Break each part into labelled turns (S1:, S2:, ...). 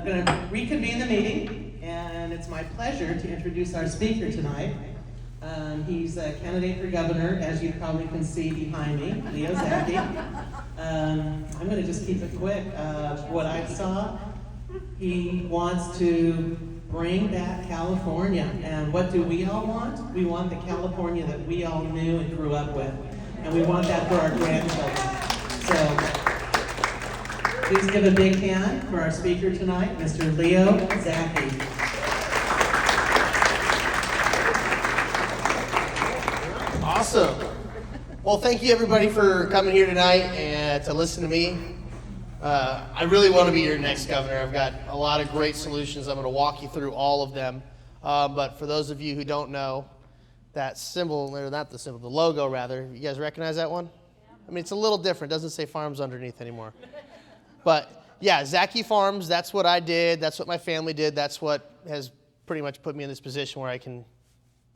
S1: I'm going to reconvene the meeting, and it's my pleasure to introduce our speaker tonight. He's a candidate for governor, as you probably can see behind me, Leo Zacky. I'm going to just keep it quick. What I saw, he wants to bring back California. And what do we all want? We want the California that we all knew and grew up with. And we want that for our grandchildren. So please give a big hand for our speaker tonight, Mr. Leo Zacky.
S2: Awesome. Well, thank you everybody for coming here tonight and to listen to me. I really want to be your next governor. I've got a lot of great solutions. I'm going to walk you through all of them. But for those of you who don't know, that symbol, or not the symbol, the logo rather, you guys recognize that one? I mean, it's a little different. It doesn't say farms underneath anymore. But yeah, Zacky Farms, that's what I did. That's what my family did. That's what has pretty much put me in this position where I can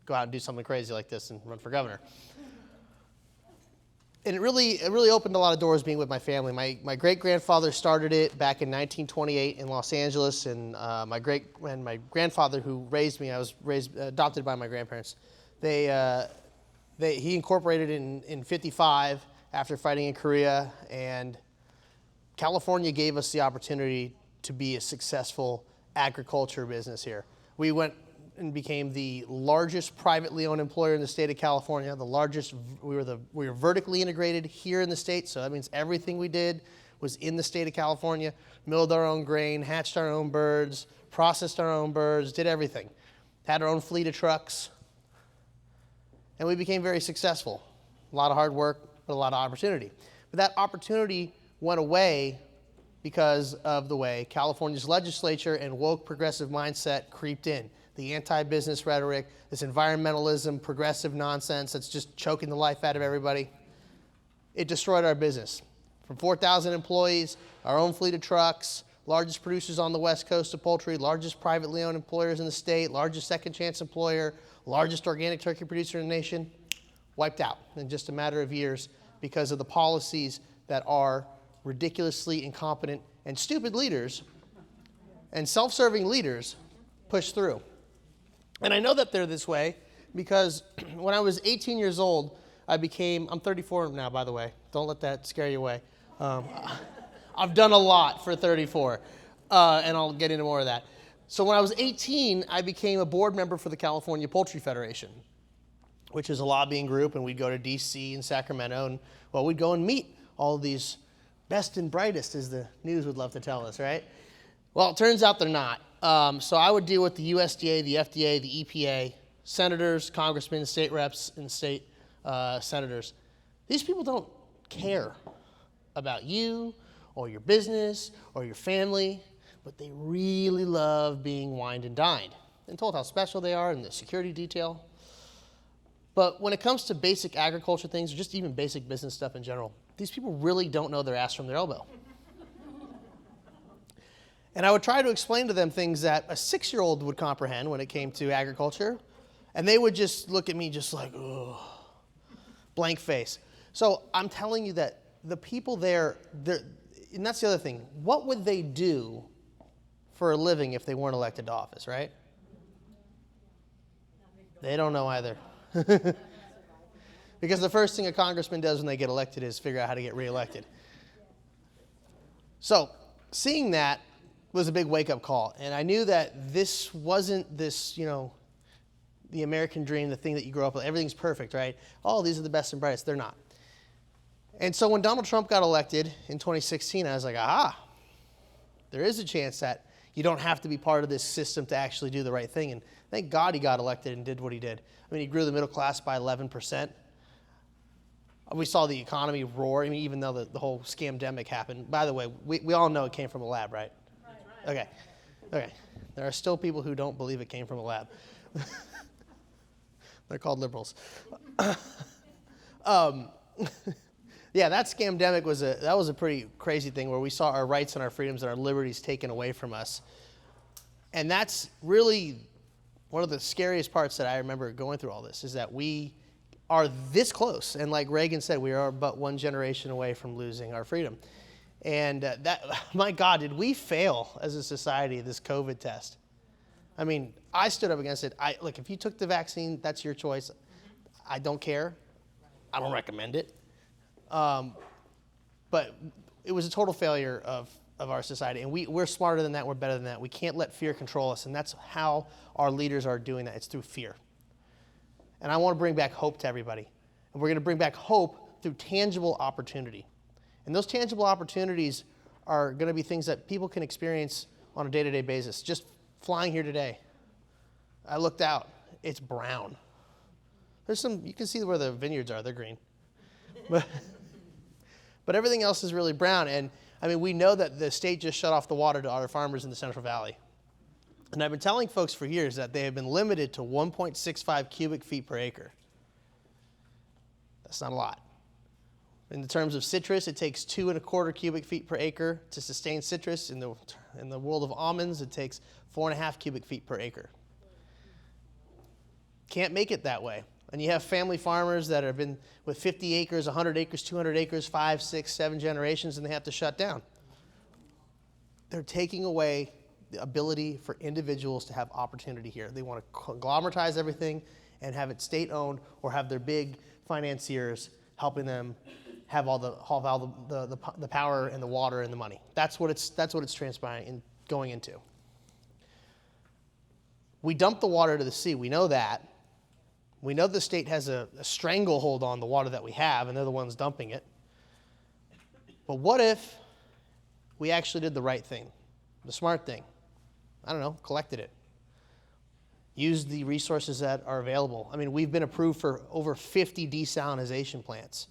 S2: go out and do something crazy like this and run for governor. And it really opened a lot of doors being with my family. My great-grandfather started it back in 1928 in Los Angeles, and my grandfather who raised me, I was adopted by my grandparents. He incorporated it in 55 after fighting in Korea, and California gave us the opportunity to be a successful agriculture business here. We went and became the largest privately owned employer in the state of California. The largest, we were vertically integrated here in the state, so that means everything we did was in the state of California. Milled our own grain, hatched our own birds, processed our own birds, did everything. Had our own fleet of trucks, and we became very successful. A lot of hard work, but a lot of opportunity. But that opportunity went away because of the way California's legislature and woke progressive mindset creeped in. The anti-business rhetoric, this environmentalism, progressive nonsense that's just choking the life out of everybody. It destroyed our business. From 4,000 employees, our own fleet of trucks, largest producers on the West Coast of poultry, largest privately owned employers in the state, largest second chance employer, largest organic turkey producer in the nation, wiped out in just a matter of years because of the policies that are ridiculously incompetent and stupid leaders and self-serving leaders push through. And I know that they're this way because when I was 18 years old, I'm 34 now, by the way. Don't let that scare you away. I've done a lot for 34, and I'll get into more of that. So when I was 18, I became a board member for the California Poultry Federation, which is a lobbying group, and we'd go to D.C. and Sacramento, and well, we'd go and meet all these best and brightest, as the news would love to tell us, right? Well, it turns out they're not. So I would deal with the USDA, the FDA, the EPA, senators, congressmen, state reps, and state senators. These people don't care about you or your business or your family, but they really love being wined and dined and told how special they are in the security detail. But when it comes to basic agriculture things, or just even basic business stuff in general, these people really don't know their ass from their elbow. And I would try to explain to them things that a 6-year-old would comprehend when it came to agriculture, and they would just look at me just like, ugh, blank face. So I'm telling you that the people there, and that's the other thing, what would they do for a living if they weren't elected to office, right? They don't know either. Because the first thing a congressman does when they get elected is figure out how to get reelected. So seeing that was a big wake-up call. And I knew that this wasn't this, the American dream, the thing that you grow up with. Everything's perfect, right? Oh, these are the best and brightest. They're not. And so when Donald Trump got elected in 2016, I was like, aha, there is a chance that you don't have to be part of this system to actually do the right thing. And thank God he got elected and did what he did. I mean, he grew the middle class by 11%. We saw the economy roar, even though the whole scamdemic happened. By the way, we all know it came from a lab, right? Okay. There are still people who don't believe it came from a lab. They're called liberals. Yeah, that scamdemic was a pretty crazy thing where we saw our rights and our freedoms and our liberties taken away from us. And that's really one of the scariest parts that I remember going through all this, is that we are this close. And like Reagan said, we are but one generation away from losing our freedom. And my God, did we fail as a society, this COVID test? I mean, I stood up against it. Look, if you took the vaccine, that's your choice. I don't care. I don't recommend it. But it was a total failure of our society. And we're smarter than that. We're better than that. We can't let fear control us. And that's how our leaders are doing that. It's through fear. And I want to bring back hope to everybody. And we're going to bring back hope through tangible opportunity. And those tangible opportunities are going to be things that people can experience on a day-to-day basis. Just flying here today, I looked out. It's brown. You can see where the vineyards are. They're green. But everything else is really brown. And, I mean, we know that the state just shut off the water to our farmers in the Central Valley. And I've been telling folks for years that they have been limited to 1.65 cubic feet per acre. That's not a lot. In the terms of citrus, it takes 2.25 cubic feet per acre to sustain citrus. In the world of almonds, it takes 4.5 cubic feet per acre. Can't make it that way. And you have family farmers that have been with 50 acres, 100 acres, 200 acres, 5, 6, 7 generations, and they have to shut down. They're taking away the ability for individuals to have opportunity here. They want to conglomerize everything and have it state-owned or have their big financiers helping them have all the power and the water and the money. That's what it's transpiring and going into. We dump the water to the sea. We know that. We know the state has a stranglehold on the water that we have, and they're the ones dumping it. But what if we actually did the right thing, the smart thing? I don't know, collected it. Used the resources that are available. I mean, we've been approved for over 50 desalination plants.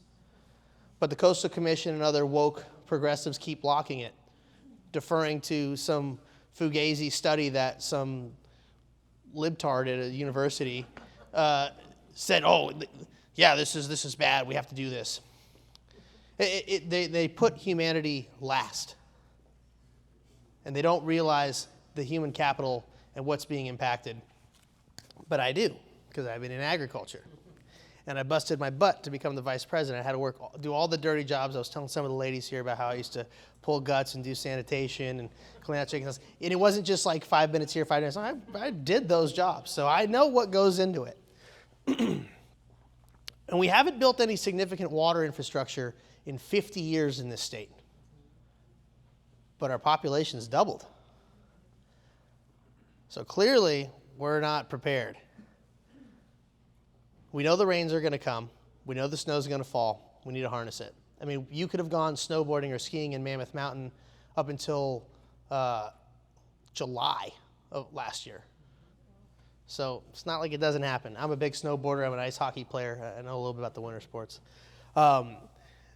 S2: But the Coastal Commission and other woke progressives keep blocking it, deferring to some fugazi study that some libtard at a university said, oh, yeah, this is bad, we have to do this. They put humanity last. And they don't realize the human capital and what's being impacted. But I do, because I've been in agriculture. And I busted my butt to become the vice president. I had to do all the dirty jobs. I was telling some of the ladies here about how I used to pull guts and do sanitation and clean out chicken houses. And it wasn't just like 5 minutes here, 5 minutes. I did those jobs. So I know what goes into it. And we haven't built any significant water infrastructure in 50 years in this state. But our population's doubled. So clearly, we're not prepared. We know the rains are going to come. We know the snow's going to fall. We need to harness it. I mean, you could have gone snowboarding or skiing in Mammoth Mountain up until July of last year. So it's not like it doesn't happen. I'm a big snowboarder. I'm an ice hockey player. I know a little bit about the winter sports.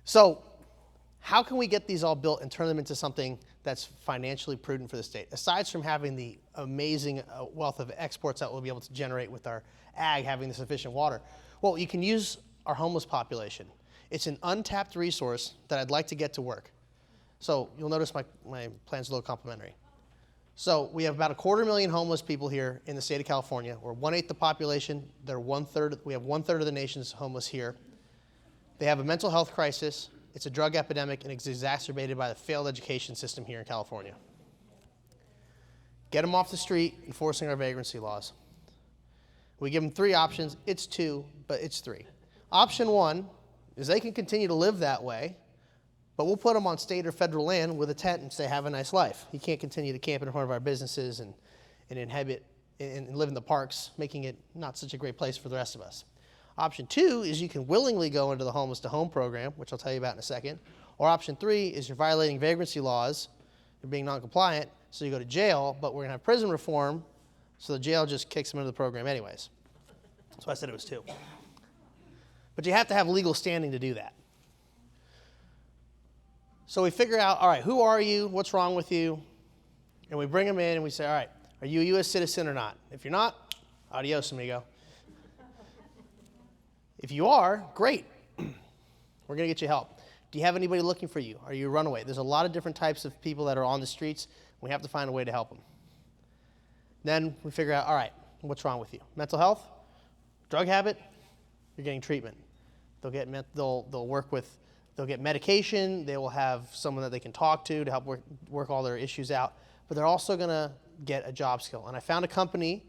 S2: So how can we get these all built and turn them into something that's financially prudent for the state? Aside from having the amazing wealth of exports that we'll be able to generate with our ag having the sufficient water. Well, you can use our homeless population. It's an untapped resource that I'd like to get to work. So you'll notice my plan's a little complimentary. So we have about 250,000 homeless people here in the state of California. We're 1/8 the population. They're 1/3. We have 1/3 of the nation's homeless here. They have a mental health crisis. It's a drug epidemic, and it's exacerbated by the failed education system here in California. Get them off the street, enforcing our vagrancy laws. We give them 3 options. It's 2, but it's 3. Option 1 is they can continue to live that way, but we'll put them on state or federal land with a tent and say, have a nice life. You can't continue to camp in front of our businesses and inhabit and live in the parks, making it not such a great place for the rest of us. Option 2 is you can willingly go into the homeless to home program, which I'll tell you about in a second. Or option 3 is you're violating vagrancy laws, you're being non-compliant, so you go to jail, but we're going to have prison reform, so the jail just kicks them into the program anyways. So I said it was 2. But you have to have legal standing to do that. So we figure out, all right, who are you? What's wrong with you? And we bring them in and we say, all right, are you a U.S. citizen or not? If you're not, adios, amigo. If you are, great. We're going to get you help. Do you have anybody looking for you? Are you a runaway? There's a lot of different types of people that are on the streets. We have to find a way to help them. Then we figure out, all right, what's wrong with you? Mental health? Drug habit? You're getting treatment. They'll work with They'll get medication. They will have someone that they can talk to help work all their issues out. But they're also going to get a job skill. And I found a company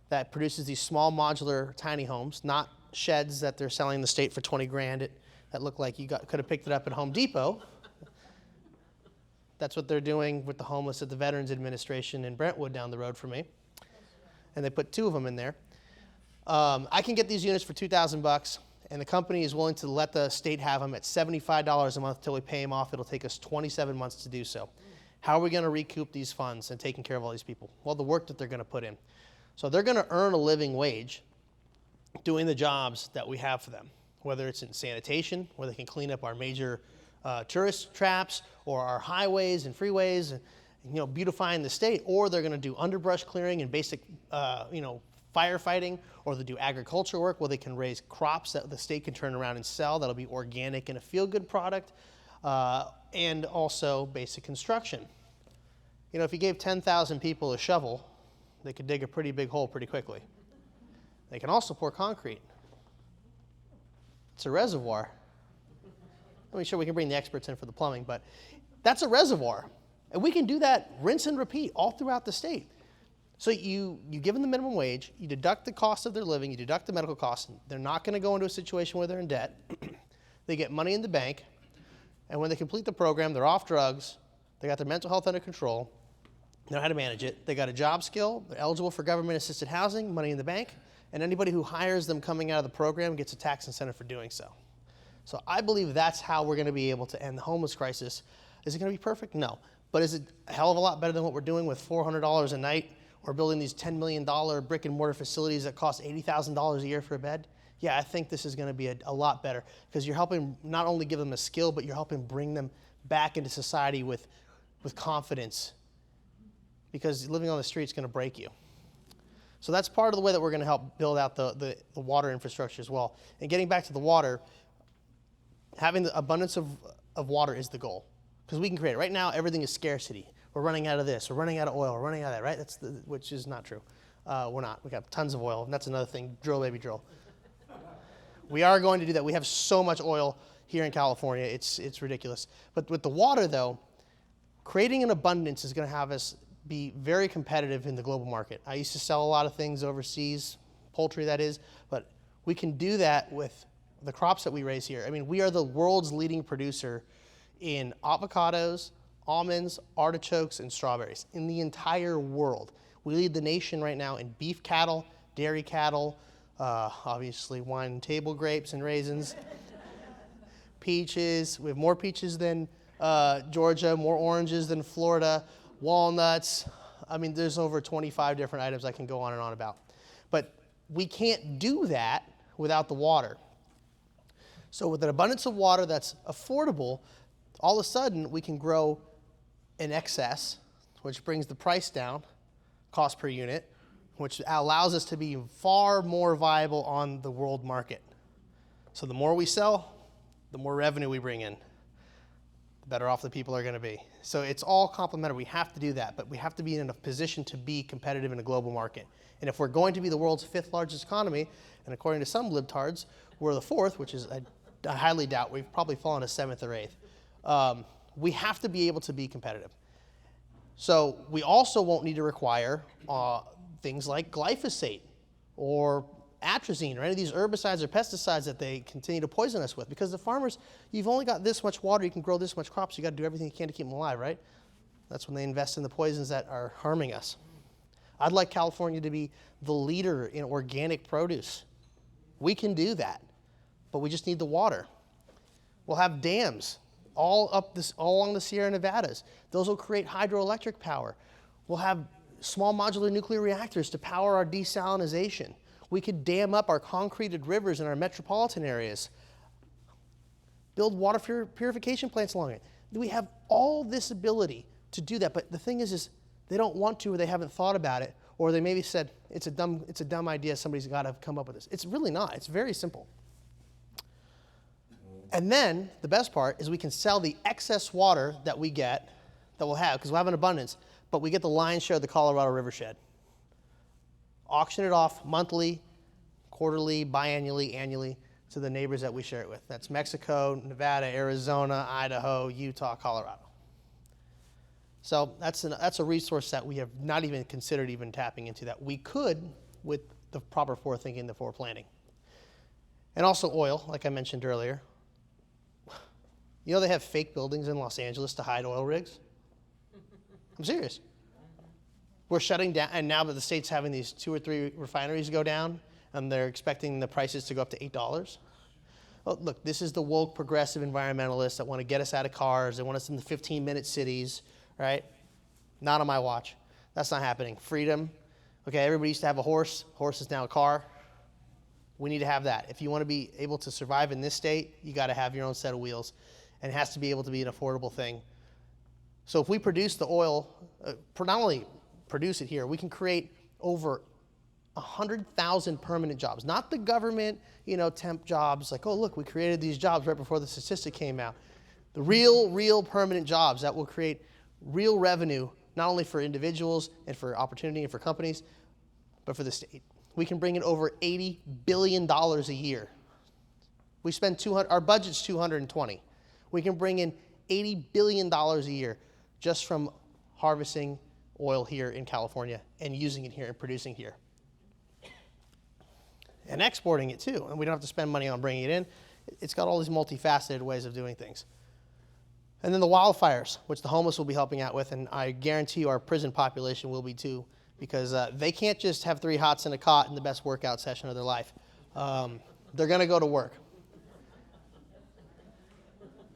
S2: that produces these small modular tiny homes, not sheds that they're selling in the state for 20 grand that look like you could have picked it up at Home Depot. That's what they're doing with the homeless at the Veterans Administration in Brentwood down the road from me. And they put 2 of them in there. I can get these units for $2,000, and the company is willing to let the state have them at $75 a month until we pay them off. It'll take us 27 months to do so. How are we going to recoup these funds and taking care of all these people? Well, the work that they're going to put in. So they're going to earn a living wage doing the jobs that we have for them, whether it's in sanitation, where they can clean up our major tourist traps or our highways and freeways, and beautifying the state, or they're going to do underbrush clearing and basic firefighting, or they do agriculture work where they can raise crops that the state can turn around and sell that'll be organic and a feel-good product, and also basic construction. If you gave 10,000 people a shovel, they could dig a pretty big hole pretty quickly. They can also pour concrete. It's a reservoir. I'm sure we can bring the experts in for the plumbing, but that's a reservoir. And we can do that rinse and repeat all throughout the state. So you give them the minimum wage, you deduct the cost of their living, you deduct the medical costs. They're not going to go into a situation where they're in debt. They get money in the bank, and when they complete the program, they're off drugs, they got their mental health under control, they know how to manage it, they got a job skill, they're eligible for government-assisted housing, money in the bank, and anybody who hires them coming out of the program gets a tax incentive for doing so. So I believe that's how we're going to be able to end the homeless crisis. Is it going to be perfect? No. But is it a hell of a lot better than what we're doing with $400 a night, or building these $10 million brick and mortar facilities that cost $80,000 a year for a bed? Yeah, I think this is going to be a lot better, because you're helping not only give them a skill, but you're helping bring them back into society with confidence, because living on the street is going to break you. So that's part of the way that we're going to help build out the water infrastructure as well. And getting back to the water, having the abundance of water is the goal, because we can create it. Right now, everything is scarcity. We're running out of this, we're running out of oil, we're running out of that, right? Which is not true. We're not. We got tons of oil, and that's another thing. Drill, baby, drill. We are going to do that. We have so much oil here in California, it's ridiculous. But with the water, though, creating an abundance is going to have us be very competitive in the global market. I used to sell a lot of things overseas, poultry that is, but we can do that with the crops that we raise here. I mean, we are the world's leading producer in avocados, almonds, artichokes, and strawberries in the entire world. We lead the nation right now in beef cattle, dairy cattle, obviously wine and table grapes and raisins, peaches. We have more peaches than Georgia, more oranges than Florida, walnuts. I mean, there's over 25 different items I can go on and on about. But we can't do that without the water. So with an abundance of water that's affordable, all of a sudden we can grow in excess, which brings the price down, cost per unit, which allows us to be far more viable on the world market. So the more we sell, the more revenue we bring in, the better off the people are going to be. So it's all complementary. We have to do that, but we have to be in a position to be competitive in a global market. And if we're going to be the world's 5th largest economy, and according to some libtards, we're the 4th, which is I highly doubt. We've probably fallen to 7th or 8th. We have to be able to be competitive. So we also won't need to require things like glyphosate or atrazine or any of these herbicides or pesticides that they continue to poison us with, because the farmers, you've only got this much water, you can grow this much crops, you got to do everything you can to keep them alive, right? That's when they invest in the poisons that are harming us. I'd like California to be the leader in organic produce. We can do that, but we just need the water. We'll have dams all along the Sierra Nevadas. Those will create hydroelectric power. We'll have small modular nuclear reactors to power our desalinization. We could dam up our concreted rivers in our metropolitan areas, build water purification plants along it. We have all this ability to do that, but the thing is they don't want to, or they haven't thought about it, or they maybe said it's a dumb idea, somebody's got to come up with this. It's really not. It's very simple. And then the best part is we can sell the excess water that we get, that we'll have, because we'll have an abundance, but we get the lion's share of the Colorado River shed. Auction it off monthly, quarterly, biannually, annually. to the neighbors that we share it with. That's Mexico, Nevada, Arizona, Idaho, Utah, Colorado. So that's a resource that we have not even considered even tapping into that we could with the proper forethinking, the foreplanning. And also oil, like I mentioned earlier. You know they have fake buildings in Los Angeles to hide oil rigs? I'm serious. We're shutting down, and now that the state's having these 2 or 3 refineries go down, and they're expecting the prices to go up to $8. Well, look, this is the woke progressive environmentalists that want to get us out of cars. They want us in the 15-minute cities, right? Not on my watch. That's not happening. Freedom. Okay, everybody used to have a horse. Horse is now a car. We need to have that. If you want to be able to survive in this state, you got to have your own set of wheels. And it has to be able to be an affordable thing. So if we produce the oil, not only produce it here, we can create over 100,000 permanent jobs. Not the government, temp jobs, like, oh, look, we created these jobs right before the statistic came out. The real permanent jobs that will create real revenue, not only for individuals and for opportunity and for companies, but for the state. We can bring in over $80 billion a year. We spend our budget's 220. We can bring in $80 billion a year just from harvesting oil here in California and using it here and producing here. And exporting it too. And we don't have to spend money on bringing it in. It's got all these multifaceted ways of doing things. And then the wildfires, which the homeless will be helping out with, and I guarantee you our prison population will be too, because they can't just have 3 hots and a cot in the best workout session of their life. They're going to go to work.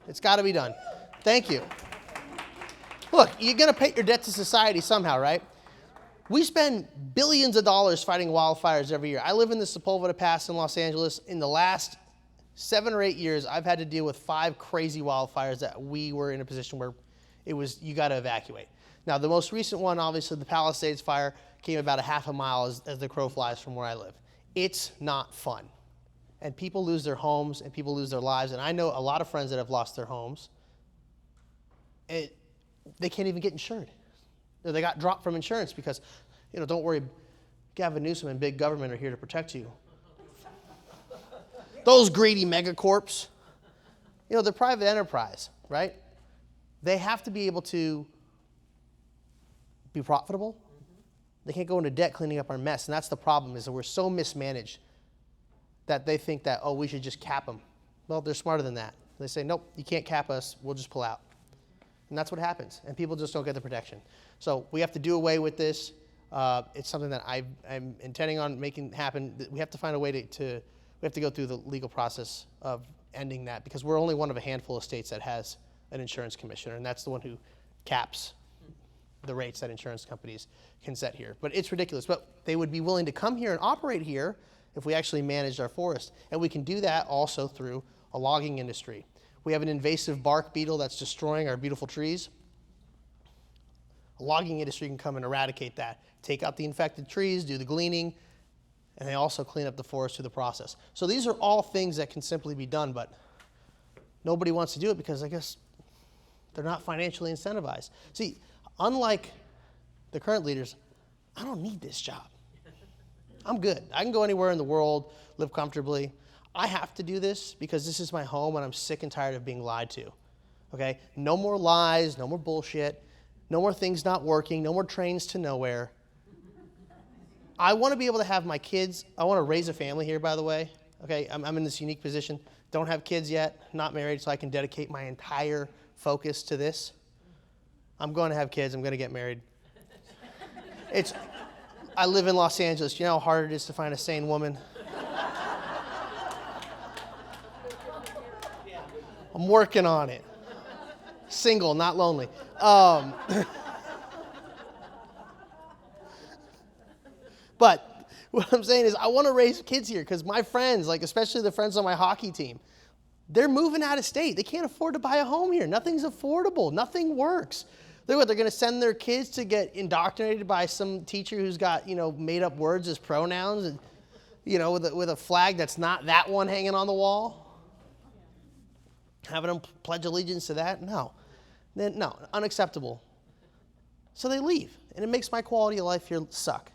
S2: It's got to be done. Thank you. Look, you're going to pay your debt to society somehow, right? We spend billions of dollars fighting wildfires every year. I live in the Sepulveda Pass in Los Angeles. In the last 7 or 8 years, I've had to deal with 5 crazy wildfires that we were in a position where you got to evacuate. Now, the most recent one, obviously, the Palisades fire came about a half a mile as the crow flies from where I live. It's not fun. And people lose their homes and people lose their lives. And I know a lot of friends that have lost their homes. They can't even get insured. They got dropped from insurance because, don't worry, Gavin Newsom and big government are here to protect you. Those greedy megacorps, they're private enterprise, right? They have to be able to be profitable. They can't go into debt cleaning up our mess. And that's the problem, is that we're so mismanaged that they think that, we should just cap them. Well, they're smarter than that. They say, nope, you can't cap us. We'll just pull out. And that's what happens. And people just don't get the protection. So we have to do away with this. It's something that I'm intending on making happen. We have to find a way we have to go through the legal process of ending that, because we're only one of a handful of states that has an insurance commissioner, and that's the one who caps the rates that insurance companies can set here. But it's ridiculous. But they would be willing to come here and operate here if we actually managed our forest. And we can do that also through a logging industry. We have an invasive bark beetle that's destroying our beautiful trees. A logging industry can come and eradicate that, take out the infected trees, do the gleaning, and they also clean up the forest through the process. So these are all things that can simply be done, but nobody wants to do it because I guess they're not financially incentivized. See, unlike the current leaders, I don't need this job. I'm good. I can go anywhere in the world, live comfortably. I have to do this because this is my home and I'm sick and tired of being lied to. Okay? No more lies, no more bullshit, no more things not working, no more trains to nowhere. I want to be able to have my kids. I want to raise a family here, by the way. Okay? I'm in this unique position. Don't have kids yet, not married, so I can dedicate my entire focus to this. I'm going to have kids. I'm going to get married. I live in Los Angeles. You know how hard it is to find a sane woman? I'm working on it. Single, not lonely. But what I'm saying is I want to raise kids here because my friends, like especially the friends on my hockey team, they're moving out of state. They can't afford to buy a home here. Nothing's affordable. Nothing works. They're going to send their kids to get indoctrinated by some teacher who's got, made up words as pronouns and, with a flag that's not that one hanging on the wall. Having them pledge allegiance to that? No, unacceptable. So they leave, and it makes my quality of life here suck.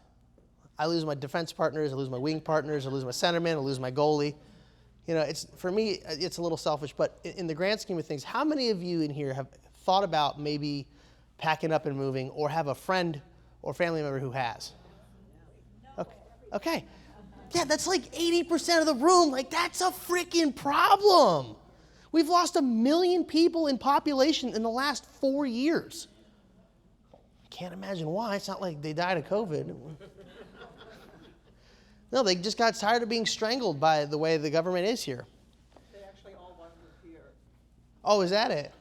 S2: I lose my defense partners, I lose my wing partners, I lose my centerman, I lose my goalie. You know, it's for me, it's a little selfish, but in the grand scheme of things, how many of you in here have thought about maybe packing up and moving, or have a friend or family member who has? Okay. Okay. Yeah, that's like 80% of the room. Like, that's a freaking problem. We've lost 1 million people in population in the last 4 years. Can't imagine why. It's not like they died of COVID. No, they just got tired of being strangled by the way the government is here.
S1: They actually all want to move here.
S2: Oh, is that it?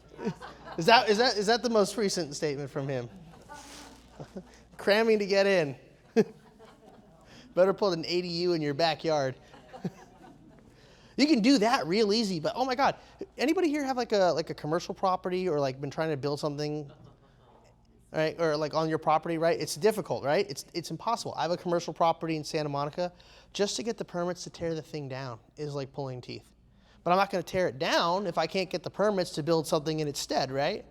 S2: Is that the most recent statement from him? Cramming to get in. Better put an ADU in your backyard. You can do that real easy, but oh my God, anybody here have like a commercial property, or like been trying to build something, right? Or like on your property, right? It's difficult, right? It's impossible. I have a commercial property in Santa Monica. Just to get the permits to tear the thing down is like pulling teeth. But I'm not going to tear it down if I can't get the permits to build something in its stead, right?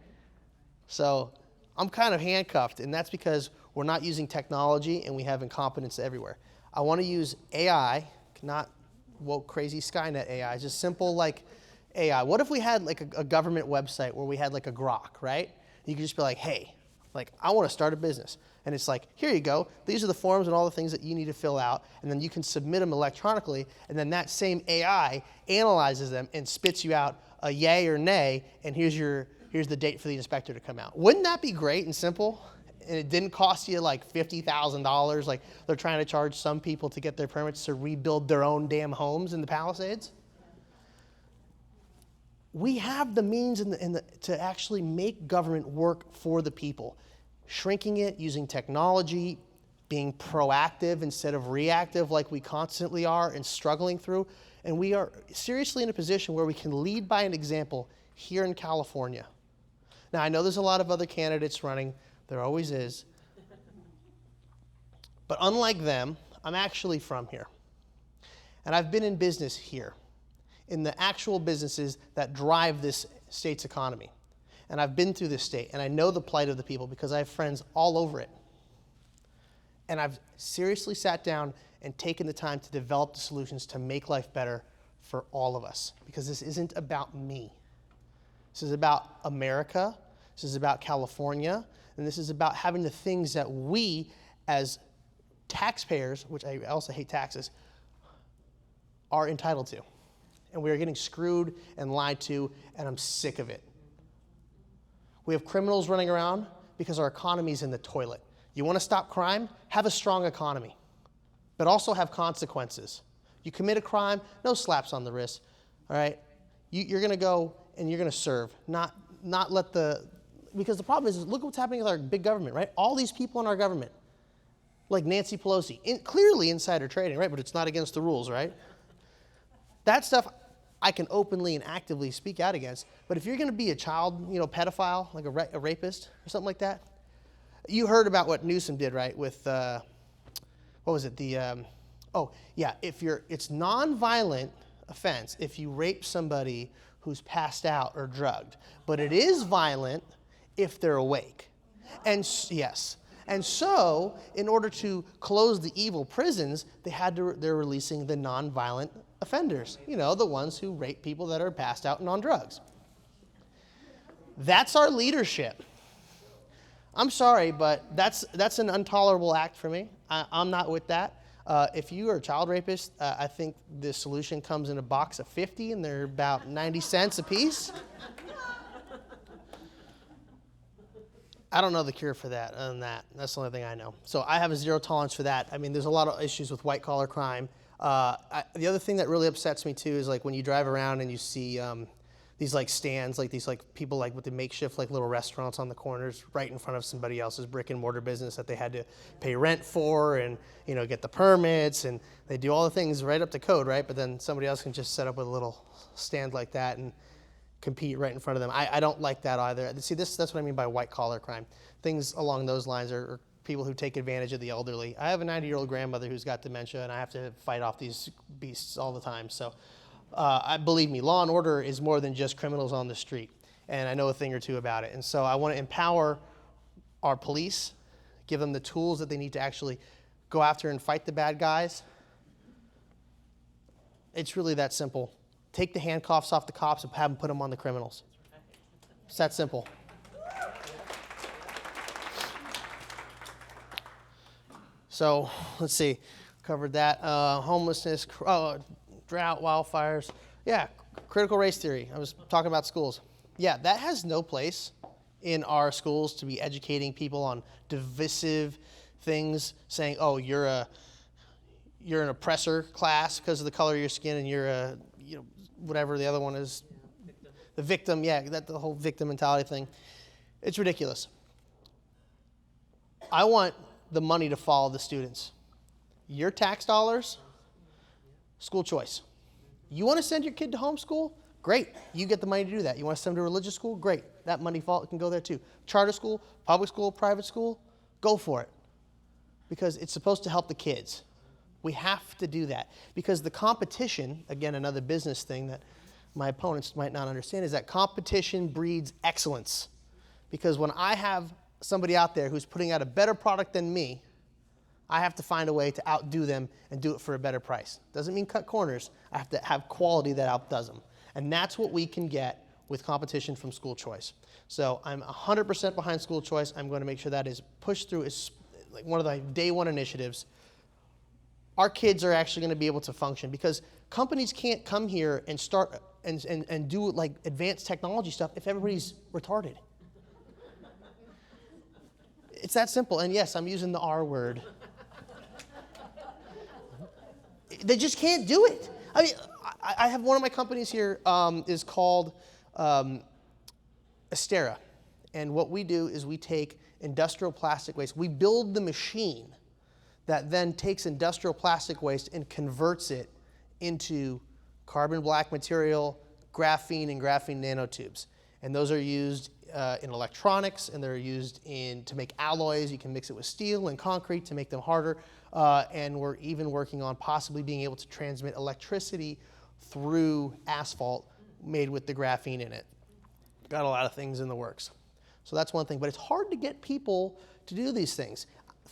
S2: So I'm kind of handcuffed, and that's because we're not using technology and we have incompetence everywhere. I want to use AI, not woke, crazy Skynet AI, just simple like AI. What if we had like a government website where we had like a grok, right? You could just be like, hey, like I want to start a business. And it's like, here you go. These are the forms and all the things that you need to fill out. And then you can submit them electronically. And then that same AI analyzes them and spits you out a yay or nay. And here's the date for the inspector to come out. Wouldn't that be great and simple? And it didn't cost you like $50,000 like they're trying to charge some people to get their permits to rebuild their own damn homes in the Palisades. We have the means to actually make government work for the people. Shrinking it, using technology, being proactive instead of reactive like we constantly are and struggling through. And we are seriously in a position where we can lead by an example here in California. Now, I know there's a lot of other candidates running. There always is. But unlike them, I'm actually from here. And I've been in business here, in the actual businesses that drive this state's economy. And I've been through this state, and I know the plight of the people because I have friends all over it. And I've seriously sat down and taken the time to develop the solutions to make life better for all of us. Because this isn't about me. This is about America. This is about California. And this is about having the things that we, as taxpayers, which I also hate taxes, are entitled to. And we are getting screwed and lied to, and I'm sick of it. We have criminals running around because our economy is in the toilet. You want to stop crime? Have a strong economy, but also have consequences. You commit a crime, no slaps on the wrist, all right? You're going to go and you're going to serve, not let because the problem is look what's happening with our big government, right? All these people in our government, like Nancy Pelosi, clearly insider trading, right? But it's not against the rules, right? That stuff I can openly and actively speak out against. But if you're going to be a child, pedophile, like a rapist or something like that, you heard about what Newsom did, right? With what was it? It's nonviolent offense if you rape somebody who's passed out or drugged, but it is violent if they're awake. And yes. And so, in order to close the evil prisons, they're releasing the nonviolent offenders, the ones who rape people that are passed out and on drugs. That's our leadership. I'm sorry, but that's an intolerable act for me. I'm not with that. If you are a child rapist, I think the solution comes in a box of 50, and they're about 90 cents a piece. I don't know the cure for that other than that. That's the only thing I know. So I have a zero tolerance for that. I mean, there's a lot of issues with white-collar crime. The other thing that really upsets me, too, is like when you drive around and you see these like stands, like these like people like with the makeshift like little restaurants on the corners right in front of somebody else's brick and mortar business that they had to pay rent for and, get the permits, and they do all the things right up to code, right? But then somebody else can just set up with a little stand like that and compete right in front of them. I don't like that either. See, that's what I mean by white-collar crime. Things along those lines are people who take advantage of the elderly. I have a 90-year-old grandmother who's got dementia, and I have to fight off these beasts all the time. So believe me, law and order is more than just criminals on the street, and I know a thing or two about it. And so I want to empower our police, give them the tools that they need to actually go after and fight the bad guys. It's really that simple. take the handcuffs off the cops and have them put them on the criminals. It's that simple. So let's see, covered that. Homelessness, drought, wildfires. Yeah, critical race theory. I was talking about schools. Yeah, that has no place in our schools to be educating people on divisive things, saying, oh, you're an oppressor class because of the color of your skin, and you're a, whatever the other one is, the victim. Yeah, the whole victim mentality thing. It's ridiculous. I want the money to follow the students. Your tax dollars, school choice. You want to send your kid to homeschool? Great. You get the money to do that. You want to send them to a religious school? Great. That money can go there too. Charter school, public school, private school, go for it. Because it's supposed to help the kids. We have to do that. Because the competition, again, another business thing that my opponents might not understand, is that competition breeds excellence. Because when I have somebody out there who's putting out a better product than me, I have to find a way to outdo them and do it for a better price. Doesn't mean cut corners. I have to have quality that outdoes them. And that's what we can get with competition from school choice. So I'm 100% behind school choice. I'm going to make sure that is pushed through as like one of the day one initiatives. Our kids are actually going to be able to function because companies can't come here and start and do like advanced technology stuff if everybody's retarded. It's that simple. And yes, I'm using the R word. They just can't do it. I mean, I have one of my companies here is called Astera. And what we do is we take industrial plastic waste. We build the machine that then takes industrial plastic waste and converts it into carbon black material, graphene, and graphene nanotubes. And those are used in electronics, and they're used to make alloys. You can mix it with steel and concrete to make them harder. And we're even working on possibly being able to transmit electricity through asphalt made with the graphene in it. Got a lot of things in the works. So that's one thing. But it's hard to get people to do these things.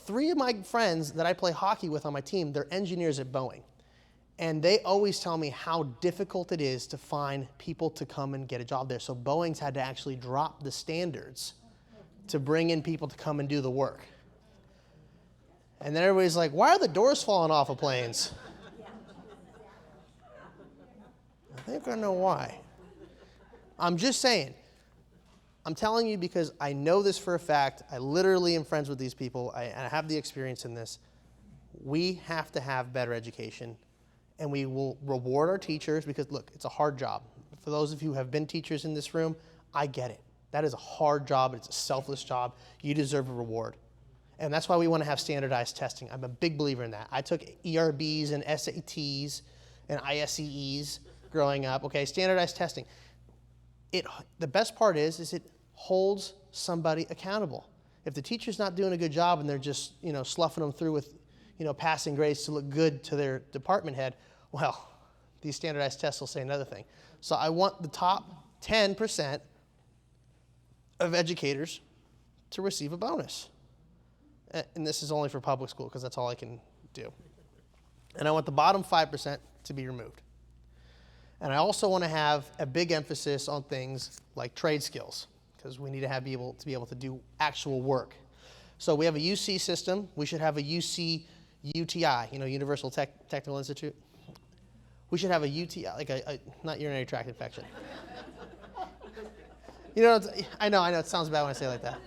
S2: 3 of my friends that I play hockey with on my team, they're engineers at Boeing. And they always tell me how difficult it is to find people to come and get a job there. So Boeing's had to actually drop the standards to bring in people to come and do the work. And then everybody's like, why are the doors falling off of planes? I think I know why. I'm just saying. I'm telling you because I know this for a fact. I literally am friends with these people. I have the experience in this. We have to have better education. And we will reward our teachers because, look, it's a hard job. For those of you who have been teachers in this room, I get it. That is a hard job. It's a selfless job. You deserve a reward. And that's why we want to have standardized testing. I'm a big believer in that. I took ERBs and SATs and ISEEs growing up. Okay, standardized testing. The best part is it holds somebody accountable. If the teacher's not doing a good job and they're just, sloughing them through with, passing grades to look good to their department head, well, these standardized tests will say another thing. So I want the top 10% of educators to receive a bonus. And this is only for public school because that's all I can do. And I want the bottom 5% to be removed. And I also want to have a big emphasis on things like trade skills because we need to be able to do actual work. So we have a UC system. We should have a UC UTI, Universal Technical Institute. We should have a UTI, like a not urinary tract infection. I know it sounds bad when I say it like that.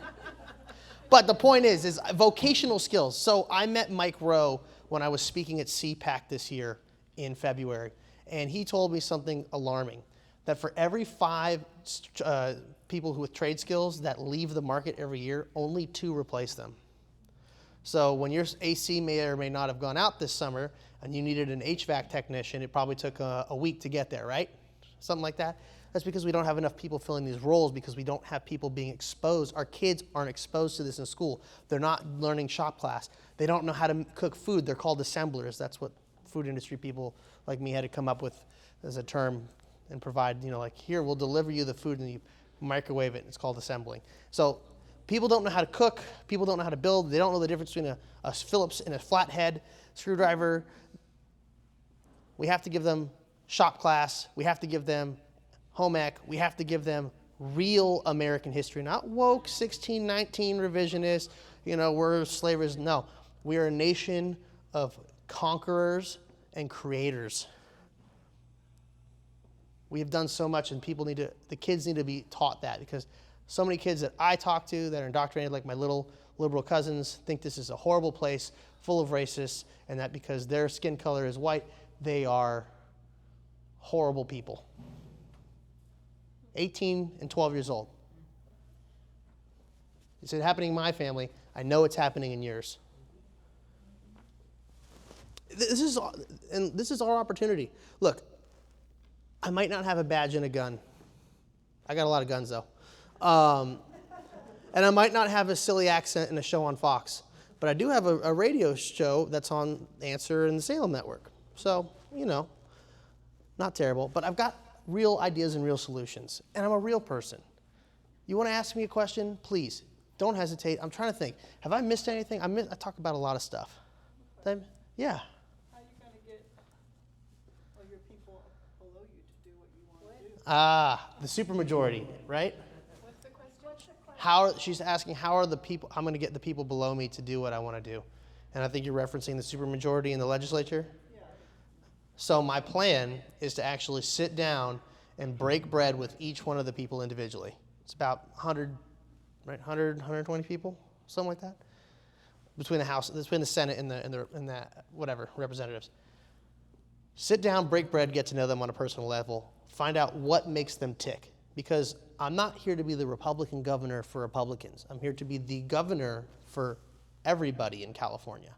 S2: But the point is vocational skills. So I met Mike Rowe when I was speaking at CPAC this year in February. And he told me something alarming, that for every 5 people with trade skills that leave the market every year, only 2 replace them. So when your AC may or may not have gone out this summer and you needed an HVAC technician, it probably took a week to get there, right? Something like that. That's because we don't have enough people filling these roles because we don't have people being exposed. Our kids aren't exposed to this in school. They're not learning shop class. They don't know how to cook food. They're called assemblers. That's what food industry people like me had to come up with as a term and provide, here, we'll deliver you the food and you microwave it. It's called assembling. So people don't know how to cook. People don't know how to build. They don't know the difference between a Phillips and a flathead screwdriver. We have to give them shop class. We have to give them home ec. We have to give them real American history, not woke 1619 revisionist, we're slavers. No, we are a nation of conquerors and creators. We have done so much, and the kids need to be taught that, because so many kids that I talk to that are indoctrinated, like my little liberal cousins, think this is a horrible place full of racists, and that because their skin color is white, they are horrible people. 18 and 12 years old. It's happening in my family. I know it's happening in yours. This is our opportunity. Look, I might not have a badge and a gun. I got a lot of guns, though. And I might not have a silly accent in a show on Fox. But I do have a radio show that's on Answer and the Salem Network. So, not terrible. But I've got real ideas and real solutions. And I'm a real person. You want to ask me a question? Please, don't hesitate. I'm trying to think. Have I missed anything? I talk about a lot of stuff. Yeah. The supermajority, right?
S3: What's the question?
S2: She's asking, how are the people, I'm going to get the people below me to do what I want to do. And I think you're referencing the supermajority in the legislature?
S3: Yeah.
S2: So my plan is to actually sit down and break bread with each one of the people individually. It's about 100, right? 120 people, something like that, between the Senate and the whatever, representatives. Sit down, break bread, get to know them on a personal level. Find out what makes them tick. Because I'm not here to be the Republican governor for Republicans. I'm here to be the governor for everybody in California.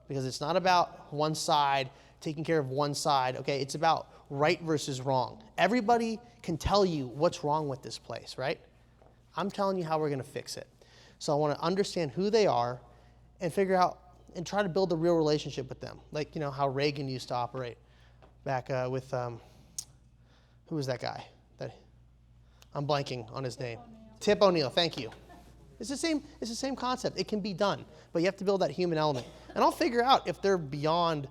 S2: Because it's not about one side, taking care of one side, okay? It's about right versus wrong. Everybody can tell you what's wrong with this place, right? I'm telling you how we're going to fix it. So I want to understand who they are and figure out and try to build a real relationship with them. Like, how Reagan used to operate back with... who was that guy? I'm blanking on his name. Tip O'Neill, thank you. It's the same concept. It can be done, but you have to build that human element. And I'll figure out if they're beyond,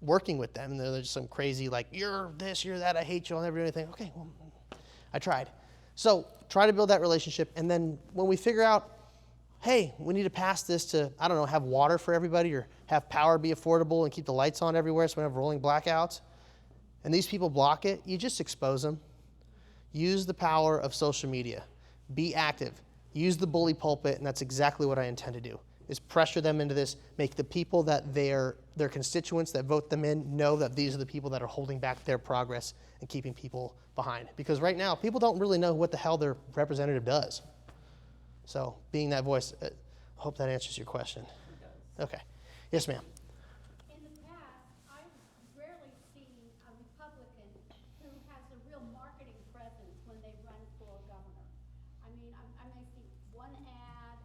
S2: working with them. And they're just some crazy, like, you're this, you're that, I hate you, I'll never do anything. Okay, well, I tried. So try to build that relationship. And then when we figure out, hey, we need to pass this to, have water for everybody or have power be affordable and keep the lights on everywhere so we don't have rolling blackouts, and these people block it, you just expose them. Use the power of social media. Be active. Use the bully pulpit, and that's exactly what I intend to do, is pressure them into this, make the people that their constituents that vote them in know that these are the people that are holding back their progress and keeping people behind. Because right now, people don't really know what the hell their representative does. So being that voice, I hope that answers your question. Okay. Yes, ma'am.
S4: In the past, I've rarely seen a Republican who has a real marketing presence when they run for governor. I mean, I may see one ad.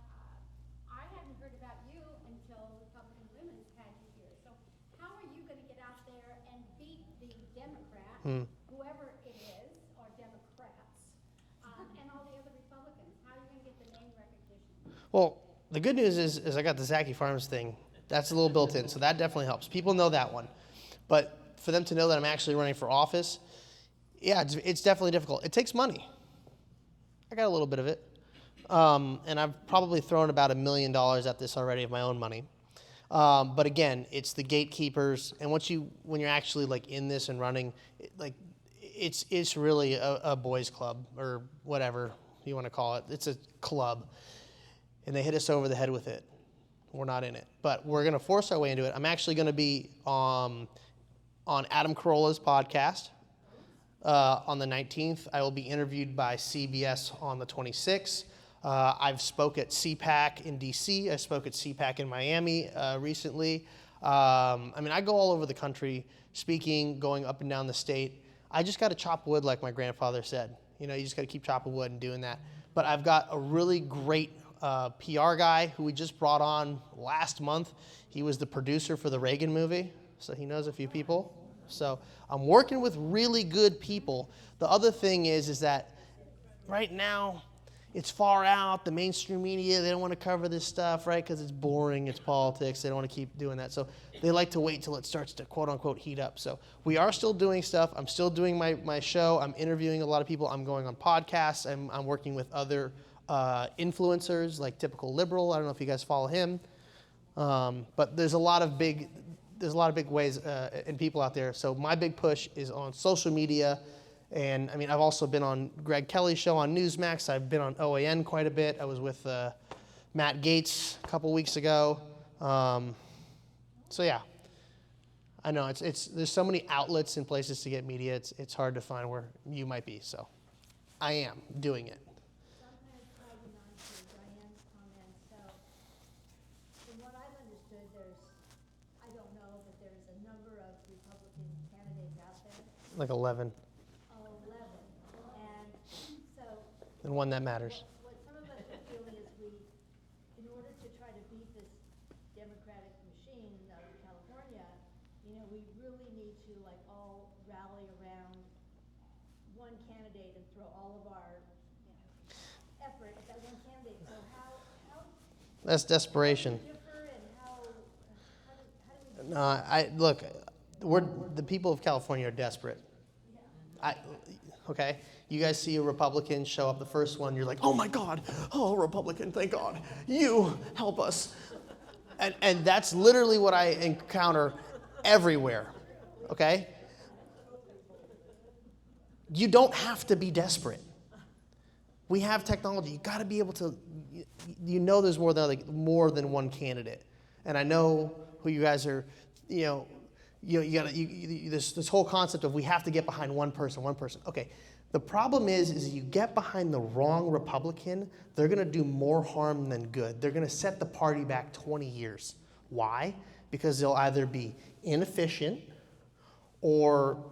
S4: I hadn't heard about you until Republican Women's had you here. So how are you going to get out there and beat the Democrat, whoever it is, or Democrats, and all the other Republicans? How are you going to get the name recognition?
S2: Well, the good news is I got the Zacky Farms thing. That's a little built in, so that definitely helps. People know that one. But for them to know that I'm actually running for office, yeah, it's definitely difficult. It takes money. I got a little bit of it. And I've probably thrown about $1 million at this already of my own money. But again, it's the gatekeepers. And when you're actually like in this and running, it's really a boys club or whatever you want to call it. It's a club. And they hit us over the head with it. We're not in it, but we're going to force our way into it. I'm actually going to be on Adam Carolla's podcast on the 19th. I will be interviewed by CBS on the 26th. I've spoke at CPAC in DC. I spoke at CPAC in Miami recently. I go all over the country speaking, going up and down the state. I just got to chop wood, like my grandfather said. You just got to keep chopping wood and doing that. But I've got a really great PR guy who we just brought on last month. He was the producer for the Reagan movie, so he knows a few people. So I'm working with really good people. The other thing is that right now it's far out, the mainstream media, they don't want to cover this stuff, right? Because it's boring, it's politics, they don't want to keep doing that. So they like to wait till it starts to quote unquote heat up. So we are still doing stuff. I'm still doing my show. I'm interviewing a lot of people. I'm going on podcasts. I'm working with other influencers like Typical Liberal. I don't know if you guys follow him. But there's a lot of big ways and people out there. So my big push is on social media. And I mean, I've also been on Greg Kelly's show on Newsmax. I've been on OAN quite a bit. I was with Matt Gaetz a couple weeks ago. So yeah, I know there's so many outlets and places to get media. It's hard to find where you might be. So I am doing it.
S4: Sometimes tagging on to Diane's comments, so from what I've understood, I don't know, but there's a number of Republican candidates out there.
S2: Like 11.
S4: Oh, 11. And so
S2: And one that matters.
S4: what some of us are feeling is in order to try to beat this Democratic machine out of California, we really need to all rally around one candidate and throw all of our effort at that one candidate. So how
S2: That's desperation.
S4: differ and how do we
S2: No, look, the people of California are desperate. Okay, you guys see a Republican show up, the first one, you're like, oh my God, oh Republican, thank God, you help us, and that's literally what I encounter everywhere. Okay, you don't have to be desperate. We have technology. You got to be able to. There's more than one candidate, and I know who you guys are. This whole concept of we have to get behind one person. Okay, the problem is you get behind the wrong Republican, they're going to do more harm than good. They're going to set the party back 20 years. Why? Because they'll either be inefficient or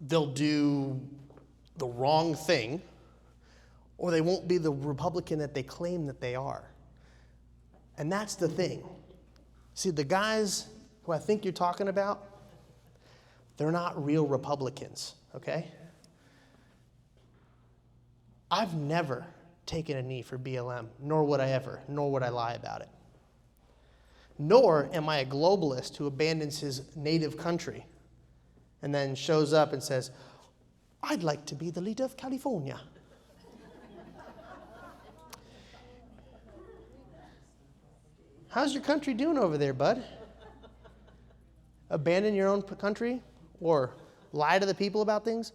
S2: they'll do the wrong thing, or they won't be the Republican that they claim that they are. And that's the thing. See, the guys who I think you're talking about, they're not real Republicans, okay? I've never taken a knee for BLM, nor would I lie about it. Nor am I a globalist who abandons his native country and then shows up and says, I'd like to be the leader of California. How's your country doing over there, bud? Abandon your own country or lie to the people about things?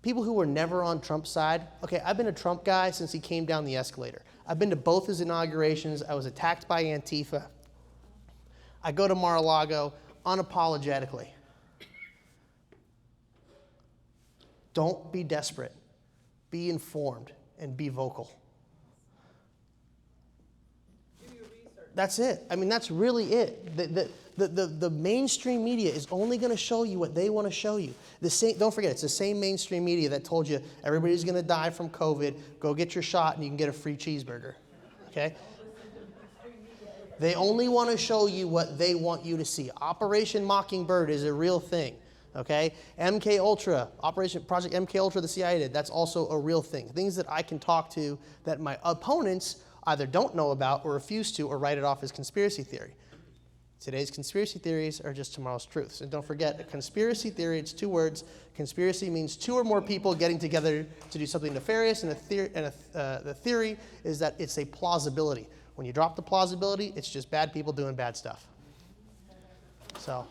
S2: People who were never on Trump's side. Okay, I've been a Trump guy since he came down the escalator. I've been to both his inaugurations. I was attacked by Antifa. I go to Mar-a-Lago unapologetically. Don't be desperate. Be informed and be vocal. That's it. I mean, that's really it. The mainstream media is only going to show you what they want to show you. Don't forget, it's the same mainstream media that told you everybody's going to die from COVID. Go get your shot and you can get a free cheeseburger. Okay? They only want to show you what they want you to see. Operation Mockingbird is a real thing. Okay? MK Ultra, Project MK Ultra, the CIA did. That's also a real thing. Things that I can talk to that my opponents either don't know about or refuse to or write it off as conspiracy theory. Today's conspiracy theories are just tomorrow's truths. And don't forget, a conspiracy theory, it's 2 words. Conspiracy means 2 or more people getting together to do something nefarious, and the theory is that it's a plausibility. When you drop the plausibility, it's just bad people doing bad stuff. So,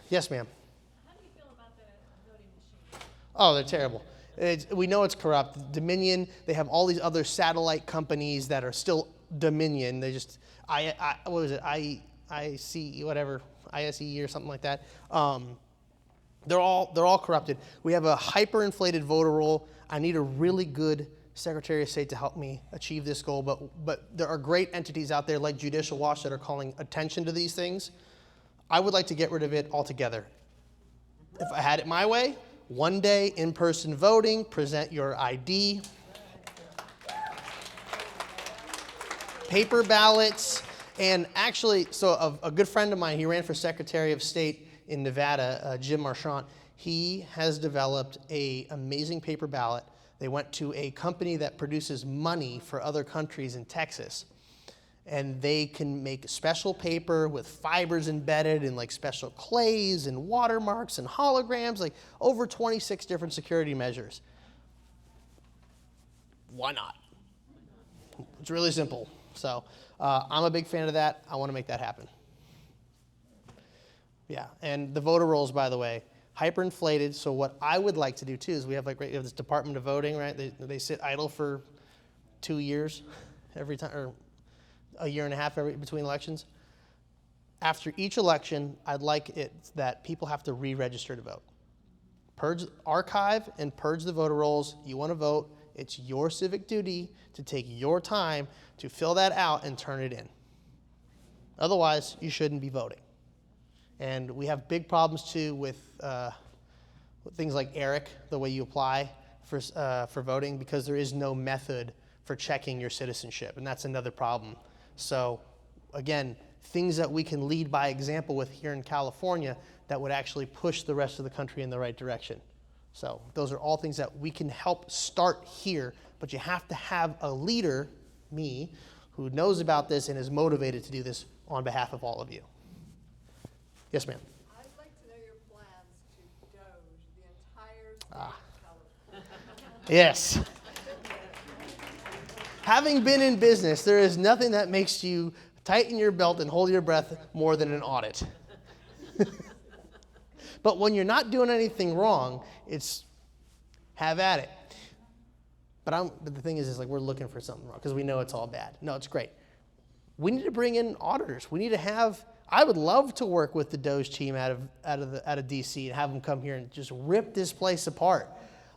S2: yes, ma'am.
S3: How do you feel about the voting machine?
S2: Oh, they're terrible. We know it's corrupt. Dominion, they have all these other satellite companies that are still Dominion. They just, what was it, IC, whatever, ISE or something like that. They're all corrupted. We have a hyperinflated voter roll. I need a really good Secretary of State to help me achieve this goal, but there are great entities out there like Judicial Watch that are calling attention to these things. I would like to get rid of it altogether. If I had it my way, one day, in-person voting, present your ID, paper ballots, and actually, so a good friend of mine, he ran for Secretary of State in Nevada, Jim Marchant. He has developed an amazing paper ballot They went to a company that produces money for other countries in Texas. And they can make special paper with fibers embedded and like special clays and watermarks and holograms, like over 26 different security measures. Why not? It's really simple. So I'm a big fan of that. I want to make that happen. Yeah, and the voter rolls, by the way, hyperinflated. So what I would like to do too is we have this Department of Voting, right? They sit idle for 2 years every time, or a year and a half between elections. After each election, I'd like it that people have to re-register to vote. Archive and purge the voter rolls. You want to vote, it's your civic duty to take your time to fill that out and turn it in. Otherwise, you shouldn't be voting. And we have big problems too with things like ERIC, the way you apply for voting, because there is no method for checking your citizenship, and that's another problem. So again, things that we can lead by example with here in California that would actually push the rest of the country in the right direction. So those are all things that we can help start here, but you have to have a leader, me, who knows about this and is motivated to do this on behalf of all of you. Yes, ma'am.
S5: I'd like to know your plans to doge the entire state of California.
S2: Yes. Having been in business, there is nothing that makes you tighten your belt and hold your breath more than an audit. But when you're not doing anything wrong, it's have at it. But the thing is like we're looking for something wrong because we know it's all bad. No, it's great. We need to bring in auditors. We need to have. I would love to work with the Doge team out of DC and have them come here and just rip this place apart.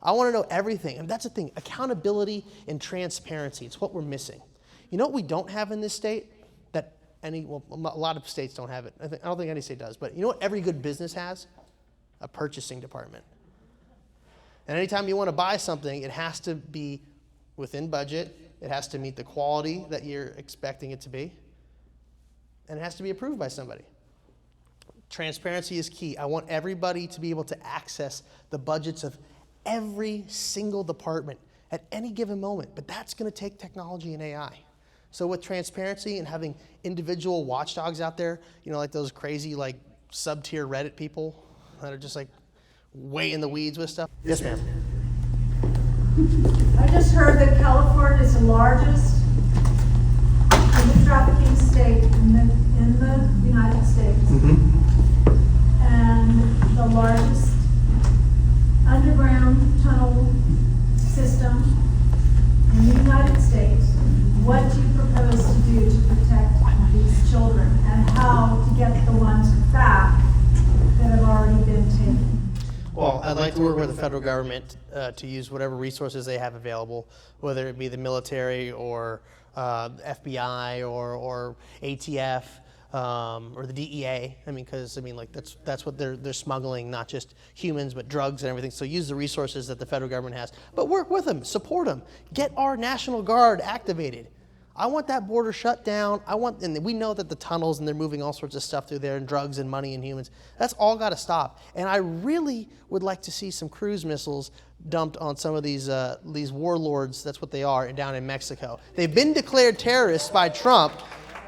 S2: I want to know everything. And that's the thing, accountability and transparency. It's what we're missing. You know what we don't have in this state? That a lot of states don't have it. I don't think any state does. But you know what every good business has? A purchasing department. And anytime you want to buy something, it has to be within budget. It has to meet the quality that you're expecting it to be. And it has to be approved by somebody. Transparency is key. I want everybody to be able to access the budgets of every single department at any given moment, but that's going to take technology and AI. So with transparency and having individual watchdogs out there, like those crazy like sub-tier Reddit people that are just like way in the weeds with stuff. Yes, ma'am.
S6: I just heard that California is the largest human trafficking state in the United States, and the largest underground tunnel system in the United States. What do you propose to do to protect these children, and how to get the ones back that have already been taken?
S2: Well, I'd like to work with the federal government to use whatever resources they have available, whether it be the military or FBI or ATF or the DEA. That's what they're smuggling, not just humans, but drugs and everything. So use the resources that the federal government has, but work with them, support them, get our National Guard activated. I want that border shut down. And we know that the tunnels and they're moving all sorts of stuff through there and drugs and money and humans. That's all got to stop. And I really would like to see some cruise missiles dumped on some of these warlords. That's what they are down in Mexico. They've been declared terrorists by Trump.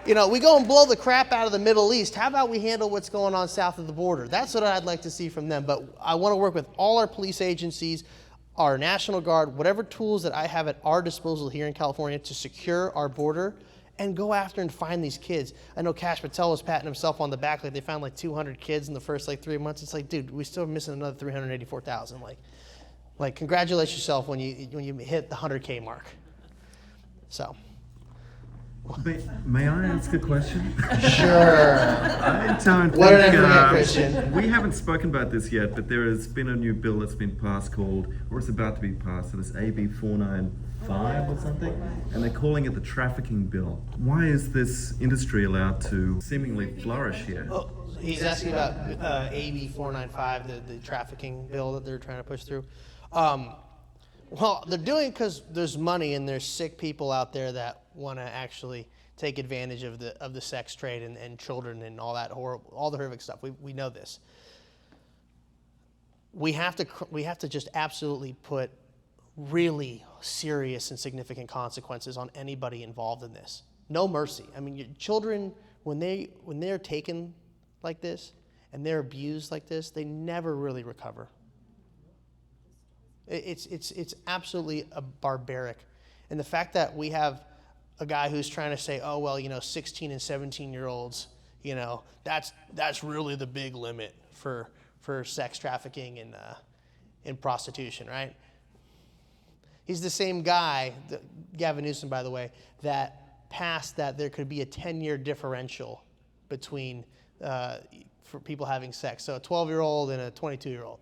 S2: We go and blow the crap out of the Middle East. How about we handle what's going on south of the border? That's what I'd like to see from them. But I want to work with all our police agencies, our National Guard, whatever tools that I have at our disposal here in California to secure our border and go after and find these kids. I know Kash Patel was patting himself on the back like they found like 200 kids in the first 3 months. It's like, dude, we still are missing another 384,000. Like congratulate yourself when you hit the 100K mark. So.
S7: May I ask a question?
S2: Sure.
S7: I don't
S2: What did I
S7: think,
S2: forget, Christian?
S7: we haven't spoken about this yet, but there has been a new bill that's been passed called, or it's about to be passed, and it's AB 495 or something, and they're calling it the trafficking bill. Why is this industry allowed to seemingly flourish here?
S2: Oh, he's asking about AB 495, the trafficking bill that they're trying to push through. Well, they're doing it because there's money and there's sick people out there that want to actually take advantage of the sex trade and children and all that all the horrific stuff. We know this. We have to just absolutely put really serious and significant consequences on anybody involved in this. No mercy. I mean, your children, when they're taken like this and they're abused like this, they never really recover. It's absolutely barbaric. And the fact that we have a guy who's trying to say, oh, well, 16 and 17-year-olds, that's really the big limit for sex trafficking and prostitution, right? He's the same guy, Gavin Newsom, by the way, that passed that there could be a 10-year differential between for people having sex. So a 12-year-old and a 22-year-old.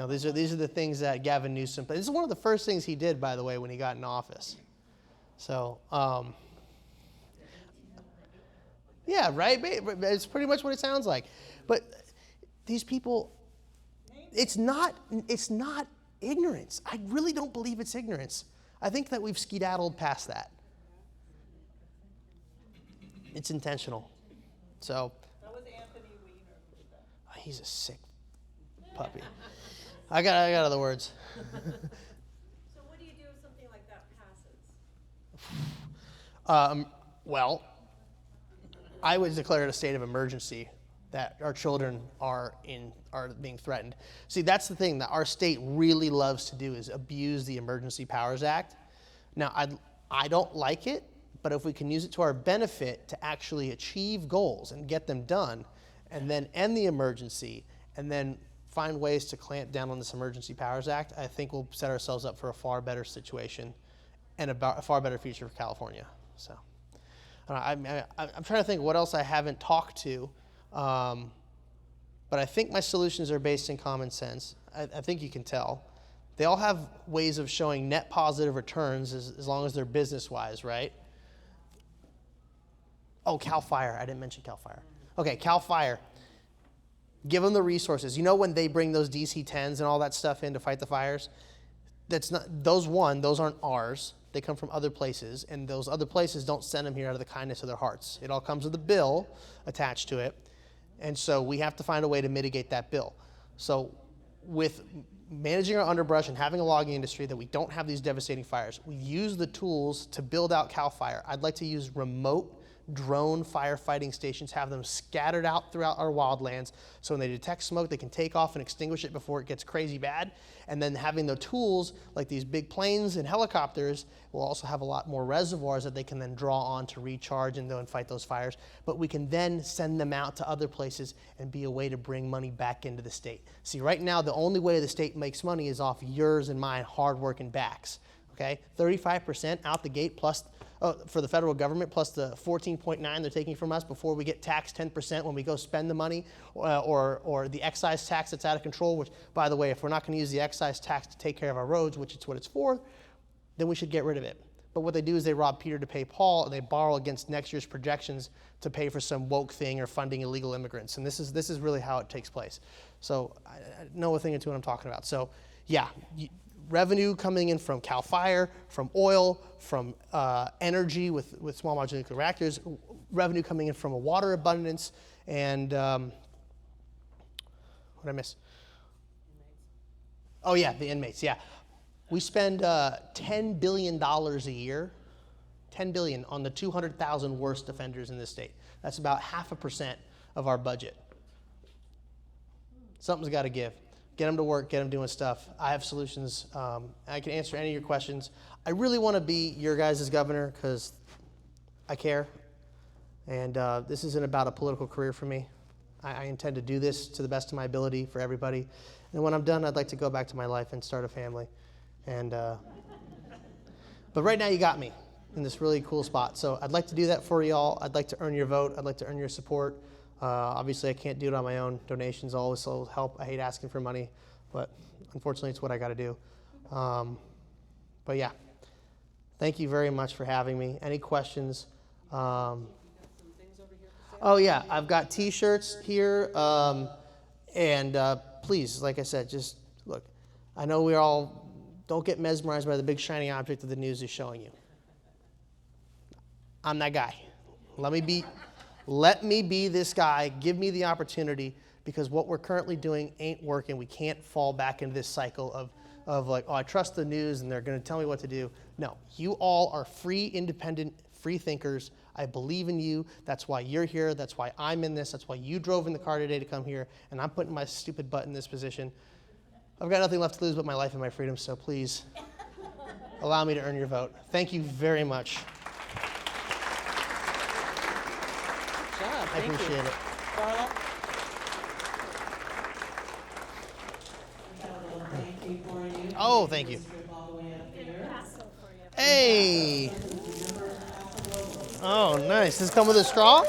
S2: These are the things that Gavin Newsom. This is one of the first things he did, by the way, when he got in office. So, yeah, right. It's pretty much what it sounds like. But these people, it's not ignorance. I really don't believe it's ignorance. I think that we've skedaddled past that. It's intentional. So.
S5: That was Anthony Weiner who did that.
S2: He's a sick puppy. I got other words.
S5: So what do you do if something like that passes?
S2: Well, I would declare it a state of emergency that our children are being threatened. See, that's the thing that our state really loves to do is abuse the Emergency Powers Act. Now, I don't like it, but if we can use it to our benefit to actually achieve goals and get them done, and then end the emergency, and then find ways to clamp down on this Emergency Powers Act, I think we'll set ourselves up for a far better situation and a far better future for California. So, I'm trying to think what else I haven't talked to, but I think my solutions are based in common sense. I think you can tell. They all have ways of showing net positive returns as long as they're business-wise, right? Oh, CAL FIRE. I didn't mention CAL FIRE. Okay, CAL FIRE. Give them the resources. When they bring those DC-10s and all that stuff in to fight the fires, those aren't ours. They come from other places, and those other places don't send them here out of the kindness of their hearts. It all comes with a bill attached to it, and so we have to find a way to mitigate that bill. So with managing our underbrush and having a logging industry that we don't have these devastating fires, we use the tools to build out CAL FIRE. I'd like to use remote drone firefighting stations, have them scattered out throughout our wildlands, so when they detect smoke, they can take off and extinguish it before it gets crazy bad. And then having the tools, like these big planes and helicopters, will also have a lot more reservoirs that they can then draw on to recharge and then fight those fires. But we can then send them out to other places and be a way to bring money back into the state. See, right now, the only way the state makes money is off yours and mine hard-working backs. Okay, 35% out the gate plus for the federal government, plus the 14.9 they're taking from us before we get taxed 10% when we go spend the money, or the excise tax that's out of control, which, by the way, if we're not going to use the excise tax to take care of our roads, which is what it's for, then we should get rid of it. But what they do is they rob Peter to pay Paul, and they borrow against next year's projections to pay for some woke thing or funding illegal immigrants. And this is really how it takes place. So I know a thing or two what I'm talking about. So yeah, revenue coming in from CAL FIRE, from oil, from energy with small modular nuclear reactors, revenue coming in from a water abundance, and what did I miss? Oh yeah, the inmates, yeah. We spend $10 billion a year, $10 billion on the 200,000 worst offenders in this state. That's about 0.5% of our budget. Something's got to give. Get them to work, get them doing stuff. I have solutions. I can answer any of your questions. I really want to be your guys' governor because I care. And this isn't about a political career for me. I intend to do this to the best of my ability for everybody. And when I'm done, I'd like to go back to my life and start a family. And but right now you got me in this really cool spot. So I'd like to do that for y'all. I'd like to earn your vote. I'd like to earn your support. Obviously, I can't do it on my own. Donations always help. I hate asking for money, but unfortunately, it's what I got to do. But yeah, thank you very much for having me. Any questions? Oh yeah, I've got T-shirts here, and please, like I said, just look. I know we all don't get mesmerized by the big shiny object that the news is showing you. I'm that guy. Let me be this guy. Give me the opportunity, because what we're currently doing ain't working. We can't fall back into this cycle of like, oh, I trust the news and they're going to tell me what to do. No, you all are free, independent, free thinkers. I believe in you. That's why you're here. That's why I'm in this. That's why you drove in the car today to come here, and I'm putting my stupid butt in this position. I've got nothing left to lose but my life and my freedom, so please allow me to earn your vote. Thank you very much.
S1: Good job.
S2: I
S1: Thank
S2: appreciate
S1: you.
S2: it.
S1: Carla? I got a little thank you for you.
S2: Oh, thank you.
S1: Strip all the way up here.
S2: Hey! Oh, nice. Does it come with a straw?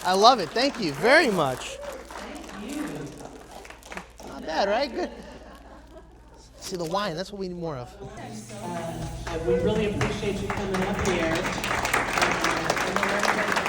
S2: I love it. Thank you very much.
S1: Thank you.
S2: Not bad, right? Good. See, the wine, that's what we need more of.
S1: We really appreciate you coming up here. I know everybody